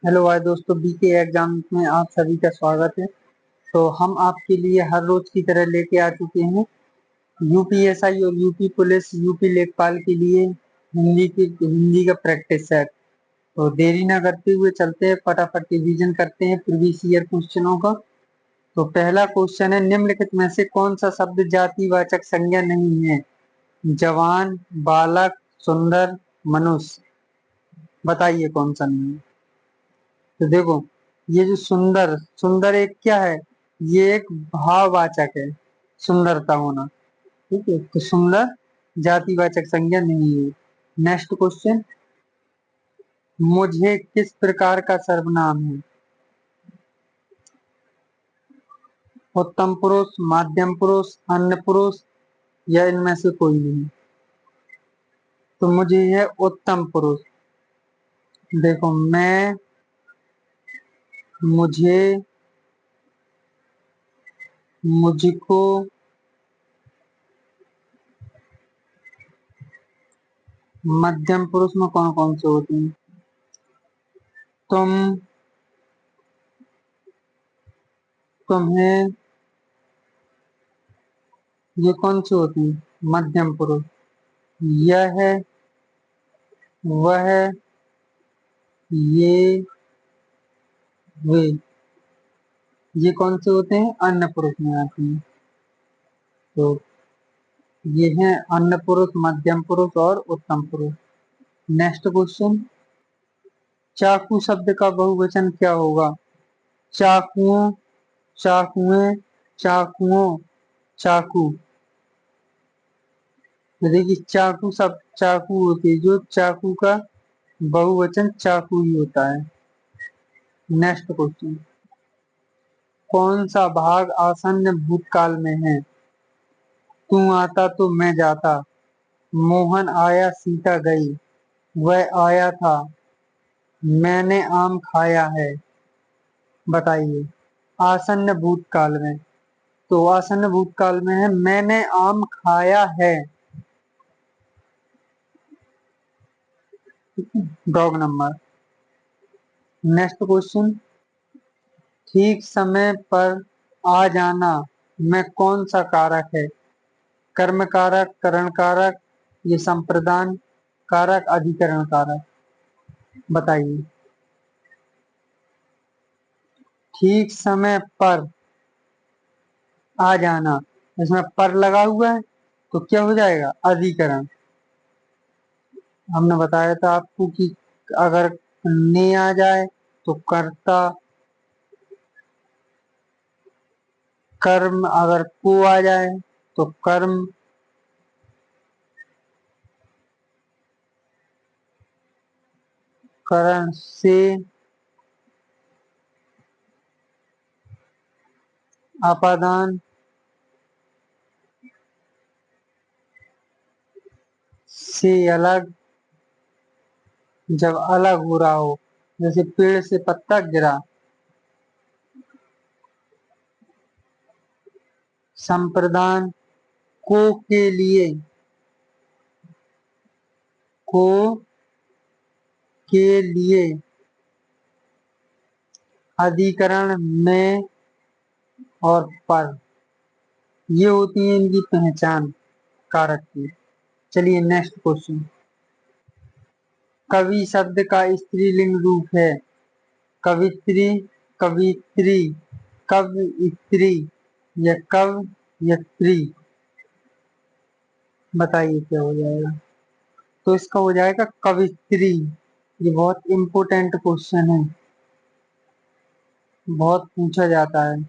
Hello भाई दोस्तों, BK exam में आप सभी का स्वागत है। तो हम आपके लिए हर रोज की तरह लेके आ चुके हैं यूपीएसआई और यूपी पुलिस यूपी लेखपाल के लिए हिंदी का प्रैक्टिस सेट। तो देरी ना करते हुए चलते हैं, फटाफट रिवीजन करते हैं प्रीवियस ईयर क्वेश्चनों का। तो पहला क्वेश्चन है, निम्नलिखित में से कौन सा शब्द जातिवाचक संज्ञा नहीं है? जवान, बालक, सुंदर, मनुष्य। बताइए कौन सा नहीं है। तो देखो, ये जो सुंदर सुंदर एक क्या है? ये एक भाववाचक है, सुंदरता होना। ठीक है, तो सुंदर जातिवाचक संज्ञा नहीं है। नेक्स्ट क्वेश्चन, मुझे किस प्रकार का सर्वनाम है? उत्तम पुरुष, मध्यम पुरुष, अन्य पुरुष, या इनमें से कोई नहीं? तो मुझे है उत्तम पुरुष। देखो, मैं, मुझे, मुझको, मध्यम पुरुष में कौन कौन से होते हैं? तुम, तुम्हें, ये कौन से होते हैं? मध्यम पुरुष। यह, वह, ये, वे, ये कौन से होते हैं? अन्य पुरुष में आते हैं। तो ये हैं अन्य पुरुष, मध्यम पुरुष और उत्तम पुरुष। नेक्स्ट क्वेश्चन, चाकू शब्द का बहुवचन क्या होगा? चाकुओं, चाकुएं, चाकुओं, चाकू। तो देखिए, चाकू शब्द चाकू होती है, जो चाकू का बहुवचन चाकू ही होता है। नेक्स्ट क्वेश्चन, कौन सा भाग आसन्न भूतकाल में है? तू आता तो मैं जाता, मोहन आया सीता गई, वह आया था, मैंने आम खाया है। बताइए। आसन्न भूतकाल में, तो आसन्न भूतकाल में है मैंने आम खाया है। Dog number. नेक्स्ट क्वेश्चन, ठीक समय पर आ जाना में कौन सा कारक है? कर्म कारक, करण कारक, ये संप्रदान कारक, अधिकरण कारक। बताइए। ठीक समय पर आ जाना, इसमें पर लगा हुआ है, तो क्या हो जाएगा? अधिकरण। हमने बताया था आपको कि अगर ने आ जाए तो कर्ता, कर्म, अगर को आ जाए तो कर्म, करण से, अपादान से अलग, जब अलग हो रहा हो, जैसे पेड़ से पत्ता गिरा। संप्रदान को के लिए, को के लिए, अधिकरण में और पर, ये होती है इनकी पहचान कारक की। चलिए नेक्स्ट क्वेश्चन, कवि शब्द का स्त्रीलिंग रूप है? कवित्री, कवित्री, कवयित्री, या कवयत्री। बताइए क्या हो जाएगा? तो इसका हो जाएगा कवित्री। ये बहुत इंपॉर्टेंट क्वेश्चन है, बहुत पूछा जाता है।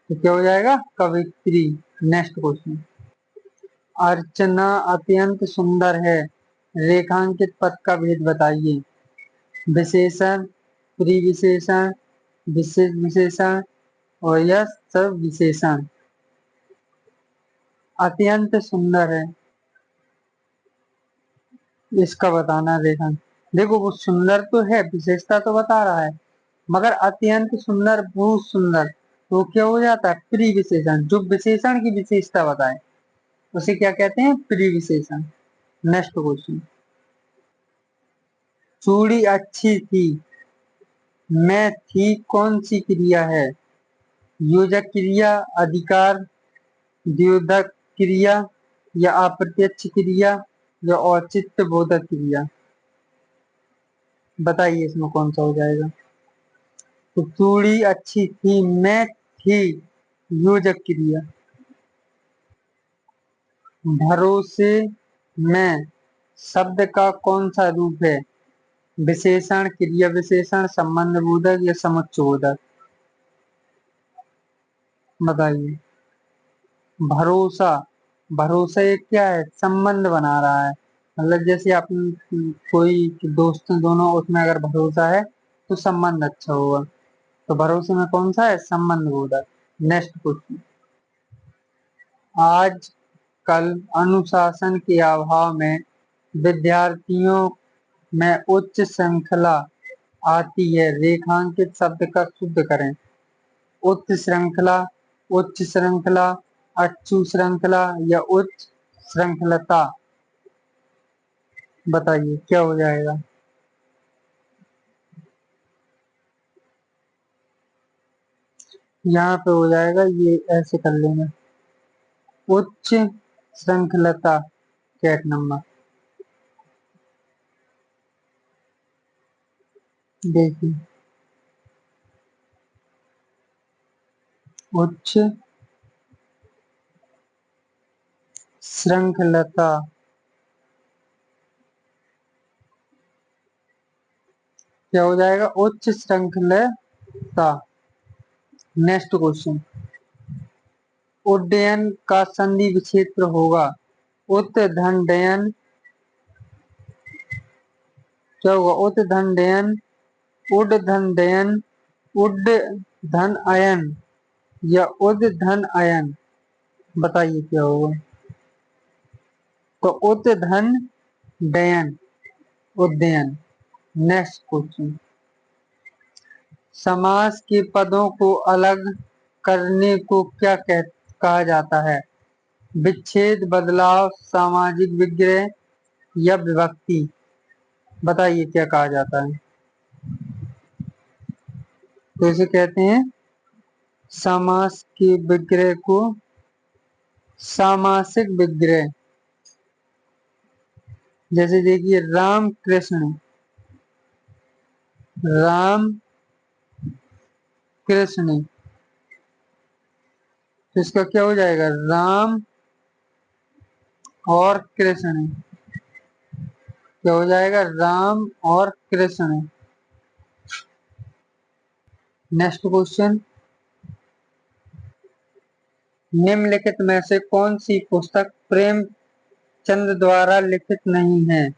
तो क्या हो जाएगा? कवित्री। नेक्स्ट क्वेश्चन, अर्चना अत्यंत सुंदर है, रेखांकित पद का भेद बताइए। विशेषण, प्रिविशेषण, विशेष विशेषण, और यह सब विशेषण। अत्यंत सुंदर है, इसका बताना रेखा। देखो, वो सुंदर तो है, विशेषता तो बता रहा है, मगर अत्यंत सुंदर, बहुत सुंदर, तो क्या हो जाता है? प्री विशेषण। जो विशेषण की विशेषता बताए उसे क्या कहते हैं? प्री विशेषण। नेक्स्ट क्वेश्चन, चूड़ी अच्छी थी, में थी कौन सी क्रिया है? योजक क्रिया, अधिकार, द्योतक क्रिया या अप्रत्यक्ष क्रिया या औचित्य बोधक क्रिया? बताइए इसमें कौन सा हो जाएगा। तो चूड़ी अच्छी थी में थी योजक क्रिया। भरोसे में शब्द का कौन सा रूप है? विशेषण, क्रिया विशेषण, संबंध बोधक या समुच्चय बोधक? बताइए। भरोसा, भरोसा ये क्या है? संबंध बना रहा है। मतलब जैसे अपन कोई दोस्त हैं दोनों, उसमें अगर भरोसा है तो संबंध अच्छा होगा। तो भरोसे में कौन सा है? संबंध बोधक। Next question. आज कल अनुशासन के अभाव में विद्यार्थियों में उच्च श्रृंखला आती है। रेखांकित शब्द का शुद्ध करें। उच्च श्रृंखला, उच्च श्रृंखला, अच्छु श्रृंखला या उच्च श्रृंखलता? बताइए क्या हो जाएगा। यहाँ पे हो जाएगा, ये ऐसे कर लेंगे, उच्च श्रृंखलता, कैट नंबर। देखिए, उच्च श्रृंखलता क्या हो जाएगा? उच्च श्रृंखलता। Next question. उड्डयन का संधि विच्छेद होगा। उत धन डयन क्या होगा? उत धन डयन, उड धन डयन, उड धन अयन या उद धन अयन? बताइए क्या होगा। तो उत धन डयन, उद्ययन। Next question. समास के पदों को अलग करने को क्या कहा जाता है? विच्छेद, बदलाव, सामाजिक विग्रह या विभक्ति? बताइए क्या कहा जाता है। तो इसे कहते हैं समास के विग्रह को सामासिक विग्रह। जैसे देखिए, राम कृष्ण, राम कृष्ण, तो इसका क्या हो जाएगा? राम और कृष्ण। क्या हो जाएगा? राम और कृष्ण। Next question. निम्नलिखित में से कौन सी पुस्तक प्रेमचंद द्वारा लिखित नहीं है?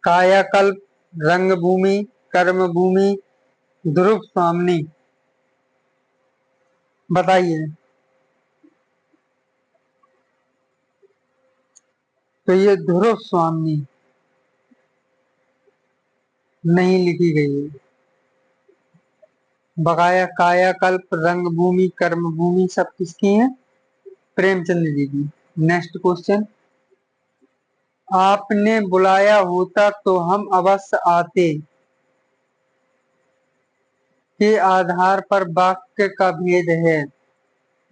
कायाकल्प, रंगभूमि, कर्मभूमि, ध्रुव स्वामिनी? बताइए। तो ये ध्रुव स्वामिनी नहीं लिखी गई है। बकाया कायाकल्प, रंगभूमि, कर्मभूमि सब किसकी हैं? प्रेमचंद जी की। Next question. आपने बुलाया होता तो हम अवश्य आते के आधार पर वाक्य का भेद है।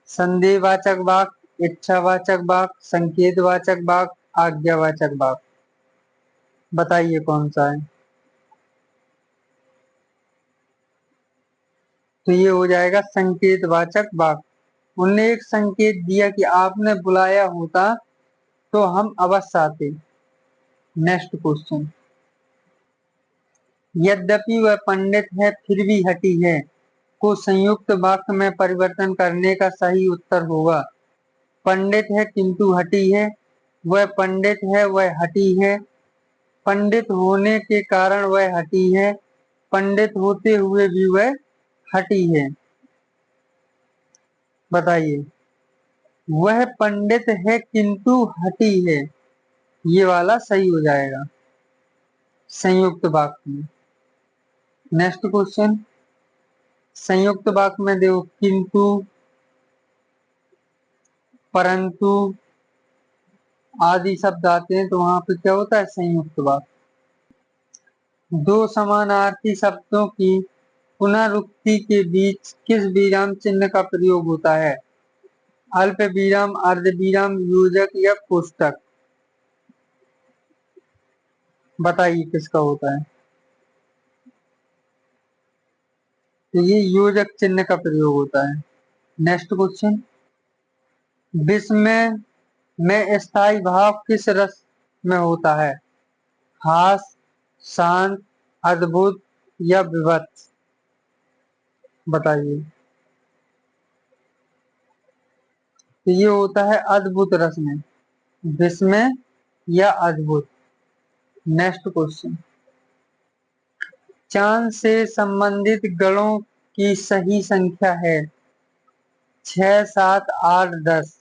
संदेहवाचक वाक्य, इच्छावाचक वाक्य, संकेतवाचक वाक्य, आज्ञावाचक वाक्य? बताइए कौन सा है। तो ये हो जाएगा संकेतवाचक वाक्य। उनने एक संकेत दिया कि आपने बुलाया होता तो हम अवश्य आते। Next question. यद्यपि वह पंडित है फिर भी हठी है को संयुक्त वाक्य में परिवर्तन करने का सही उत्तर होगा। पंडित है किंतु हठी है, वह पंडित है वह हठी है, पंडित होने के कारण वह हठी है, पंडित होते हुए भी वह हठी है? बताइए। वह पंडित है किंतु हठी है, ये वाला सही हो जाएगा संयुक्त वाक्य में। Next question. संयुक्त वाक्य में देखो, किंतु, परंतु आदि शब्द आते हैं तो वहां पे क्या होता है? संयुक्त वाक्य। दो समानार्थी शब्दों की पुनरुक्ति के बीच किस विराम चिन्ह का प्रयोग होता है? अल्प विराम, अर्ध विराम, योजक या कोष्टक? बताइए किसका होता है? तो ये योजक चिन्ह का प्रयोग होता है। नेक्स्ट क्वेश्चन, विस्मय में स्थायी भाव किस रस में होता है? हास, शांत, अद्भुत या विभत्स? बताइए। तो ये होता है अद्भुत रस में, विस्मय या अद्भुत। नेक्स्ट क्वेश्चन, चांद से संबंधित गणों की सही संख्या है 6, 7, 8, 10?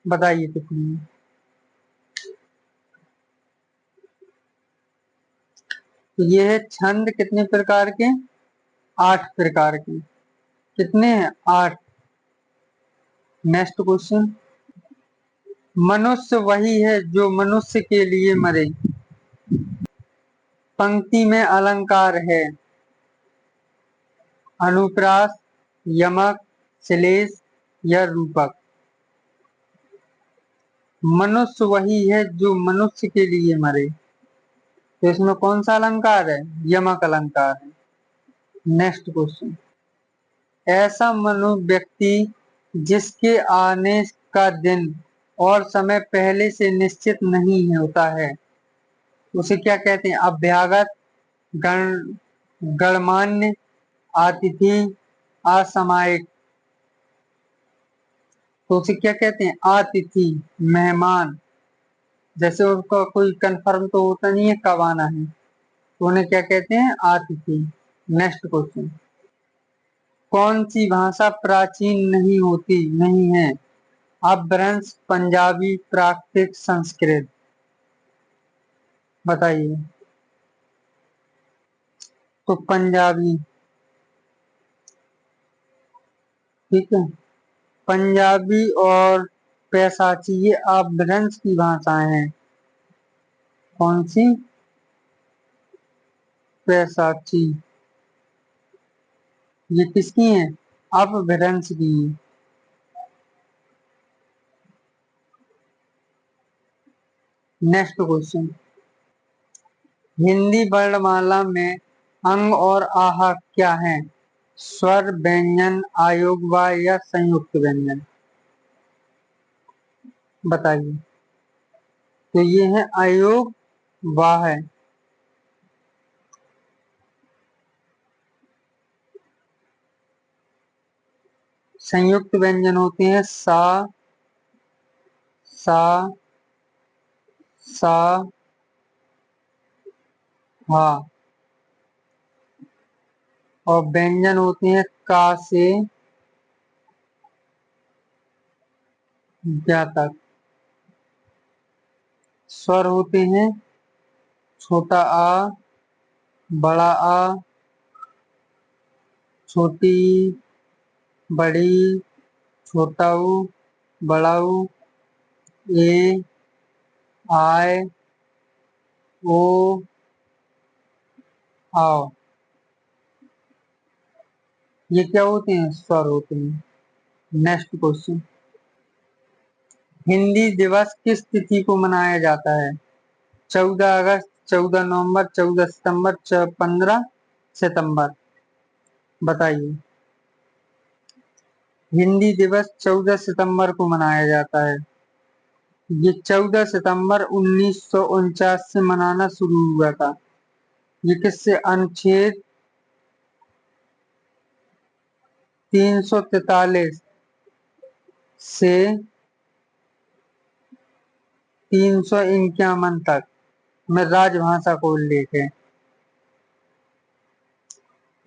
बताइए कितनी? तो ये है छंद कितने प्रकार के? 8 प्रकार के। कितने हैं? 8। नेक्स्ट क्वेश्चन, मनुष्य वही है जो मनुष्य के लिए मरे। पंक्ति में अलंकार है अनुप्रास, यमक, श्लेष या रूपक? मनुष्य वही है जो मनुष्य के लिए मरे, तो इसमें कौन सा अलंकार है? यमक अलंकार है। नेक्स्ट क्वेश्चन, ऐसा मनु व्यक्ति जिसके आने का दिन और समय पहले से निश्चित नहीं होता है, उसे क्या कहते हैं? अभ्यागत, गण गणमान्य, अतिथि, असामयिक? तो उसे क्या कहते हैं? अतिथि, मेहमान। जैसे उसका कोई कंफर्म तो होता नहीं है कब आना है, तो उन्हें क्या कहते हैं? अतिथि। नेक्स्ट क्वेश्चन, कौन सी भाषा प्राचीन नहीं है? अपभ्रंश, पंजाबी, प्राकृत, संस्कृत? बताइए। तो पंजाबी। ठीक है, पंजाबी और पैसाची ये अपभ्रंश की भाषाएं हैं। कौन सी? पैसाची। ये किसकी हैं? अपभ्रंश की। नेक्स्ट क्वेश्चन, हिंदी वर्णमाला में अंग और आह क्या है? स्वर, व्यंजन, आयोगवाह या संयुक्त व्यंजन? बताइए। तो ये है आयोग वाह है। संयुक्त व्यंजन होते हैं सा, सा, सा, हा। और व्यंजन होते हैं का से ज्ञा तक। स्वर होते हैं छोटा आ, बड़ा आ, छोटी, बड़ी, छोटा ऊ, बड़ा ऊ, ए, आय, ओ, आओ। ये क्या होते हैं? स्वर होते हैं। नेक्स्ट क्वेश्चन, हिंदी दिवस किस तिथि को मनाया जाता है? 14 अगस्त, 14 नवंबर, 14 सितंबर, 15 सितंबर? बताइए। हिंदी दिवस 14 सितंबर को मनाया जाता है। ये 14 सितंबर 1949 से मनाना शुरू हुआ था। ये किससे? अनुच्छेद 343 से 351 तक में राजभाषा को उल्लेख है।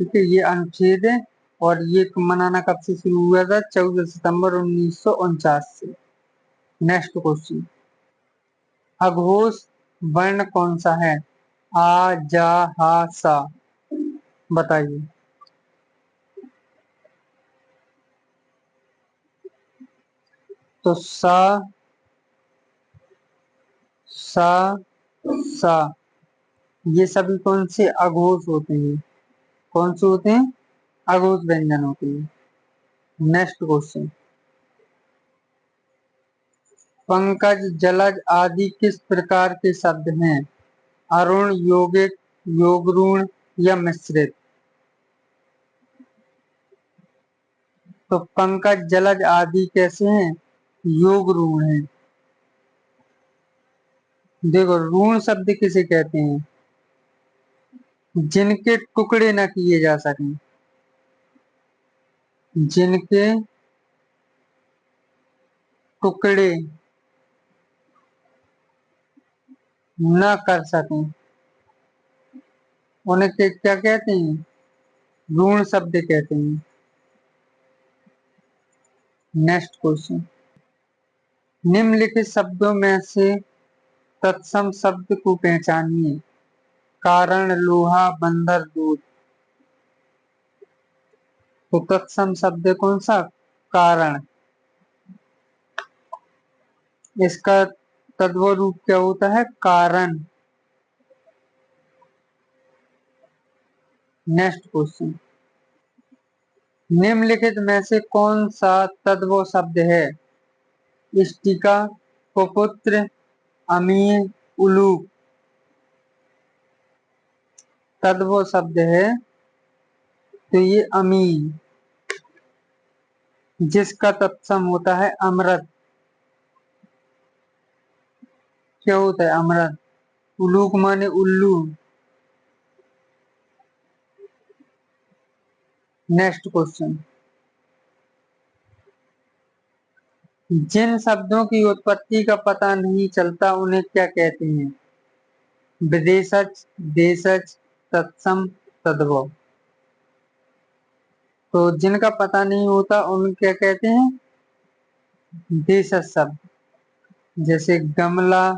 ठीक है, ये अनुच्छेद है। और ये मनाना कब से शुरू हुआ था? 14 सितंबर 1949 से। नेक्स्ट क्वेश्चन, अघोष वर्ण कौन सा है? आ, जा, हा, सा? बताइए। तो सा, सा, सा, ये सभी कौन से अघोष होते हैं? कौन से होते हैं? अघोष व्यंजन होते हैं। नेक्स्ट क्वेश्चन, पंकज, जलज आदि किस प्रकार के शब्द हैं? अरुण, यौगिक, योगरूण या मिश्रित? तो पंकज, जलज आदि कैसे हैं? योगरूण हैं। देखो, ऋण शब्द किसे कहते हैं? जिनके टुकड़े न किए जा सकें, जिनके टुकड़े न कर सकें, उन्हें क्या कहते हैं? ऋण शब्द कहते हैं। नेक्स्ट क्वेश्चन, निम्नलिखित शब्दों में से तत्सम शब्द को पहचानिए। कारण, लोहा, बंदर, दूध। तो तत्सम शब्द कौन सा? कारण। इसका तद्भव रूप क्या होता है? कारण। नेक्स्ट क्वेश्चन, निम्नलिखित में से कौन सा तद्भव शब्द है? इष्टिका, कुपुत्र, अमीर, उलूक। तद्भव शब्द है तो ये अमीर, जिसका तत्सम होता है अमृत। क्या होता है? अमृत। उलूक माने उल्लू। नेक्स्ट क्वेश्चन, जिन शब्दों की उत्पत्ति का पता नहीं चलता उन्हें क्या कहते हैं? विदेशज, देशज, तत्सम, तद्भव। तो जिनका पता नहीं होता उन्हें क्या कहते हैं? देशज शब्द। जैसे गमला,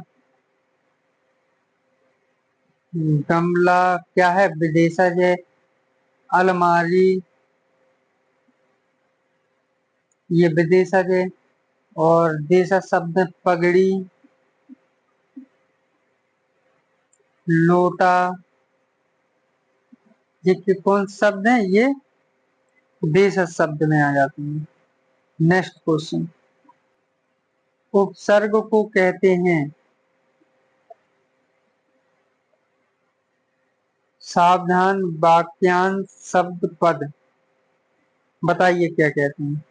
गमला क्या है? विदेशज है। अलमारी, ये विदेशज है। और देशज शब्द है पगड़ी, लोटा। ये कौन शब्द है? ये देशज शब्द में आ जाते हैं। नेक्स्ट क्वेश्चन, उपसर्ग को कहते हैं सावधान, वाक्यांश, शब्द, पद। बताइए क्या कहते हैं?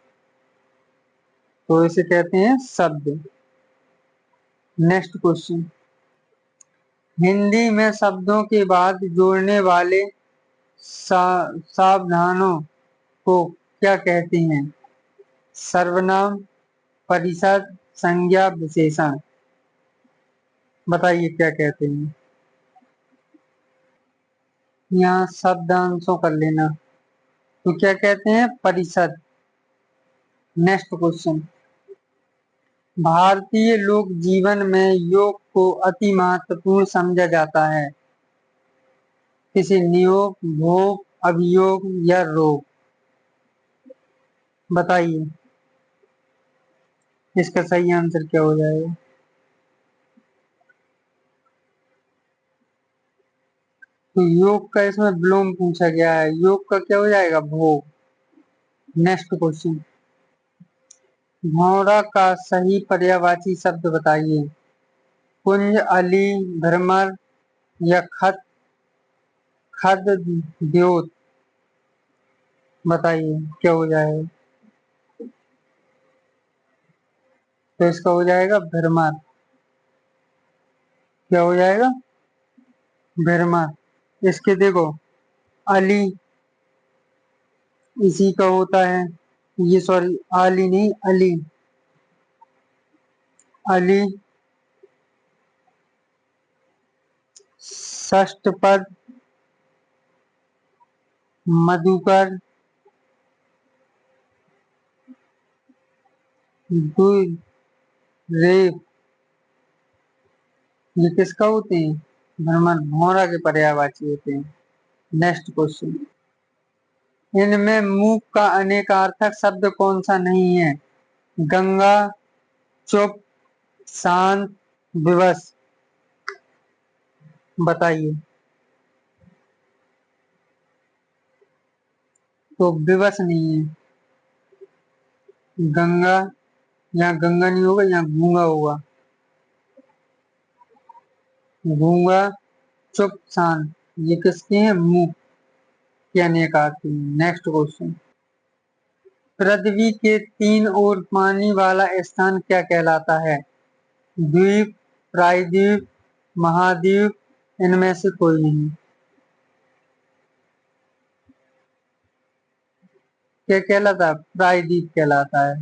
तो इसे कहते हैं शब्द। नेक्स्ट क्वेश्चन, हिंदी में शब्दों के बाद जोड़ने वाले सावधानों को क्या कहते हैं? सर्वनाम, परिषद, संज्ञा, विशेषण। बताइए क्या कहते हैं? यहाँ शब्दांशों कर लेना। तो क्या कहते हैं? परिषद। नेक्स्ट क्वेश्चन, भारतीय लोक जीवन में योग को अति महत्वपूर्ण समझा जाता है। किसी नियोग, भोग, अभियोग या रोग। बताइए इसका सही आंसर क्या हो जाएगा? तो योग का इसमें विलोम पूछा गया है, योग का क्या हो जाएगा? भोग। नेक्स्ट क्वेश्चन, भौरा का सही पर्यायवाची शब्द बताइए। कुंज, अली, भ्रमर या खद, द्योत। बताइए क्या हो जाएगा? तो इसका हो जाएगा भ्रमर। क्या हो जाएगा? भ्रमर। इसके देखो, अली इसी का होता है, ये सॉरी अली नहीं, अली। अली षष्ठ पद, मधुकर, द्वि, रेफ। ये किसका होते हैं? भ्रमर, भौरा के पर्यायवाची होते हैं। नेक्स्ट क्वेश्चन, इनमें मूक का अनेकार्थक शब्द कौन सा नहीं है? गंगा, चुप, शांत, विवश। बताइए। तो विवश नहीं है। गंगा, यहाँ गंगा नहीं होगा, यहाँ गूंगा होगा। गूंगा, चुप, शांत, ये किसके हैं? मुंह के अनेक आती हैं। नेक्स्ट क्वेश्चन, पृथ्वी के तीन ओर पानी वाला स्थान क्या कहलाता है? द्वीप, प्रायद्वीप, महाद्वीप, इनमें से कोई नहीं। क्या कहलाता है? प्रायद्वीप कहलाता है।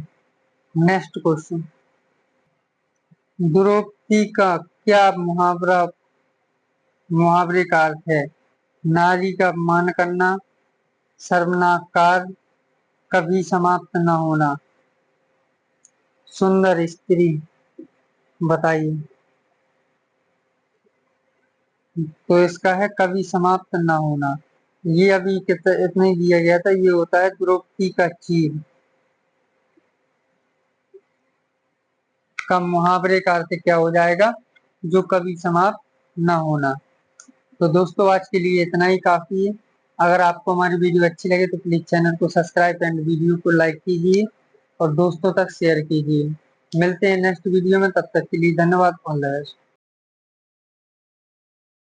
नेक्स्ट क्वेश्चन, द्रौपदी का क्या मुहावरे का अर्थ है? नारी का अपमान करना, सर्वनाक कार्य, कभी समाप्त न होना, सुंदर स्त्री। बताइए। तो इसका है कभी समाप्त न होना। ये अभी इतने दिया गया था, ये होता है द्रौपदी का चीर। का मुहावरे का अर्थ क्या हो जाएगा? जो कभी समाप्त न होना। तो दोस्तों आज के लिए इतना ही काफी है। अगर आपको हमारी वीडियो अच्छी लगे तो प्लीज चैनल को सब्सक्राइब एंड वीडियो को लाइक कीजिए और दोस्तों तक शेयर कीजिए। मिलते हैं नेक्स्ट वीडियो में, तब तक के लिए धन्यवाद। All the best.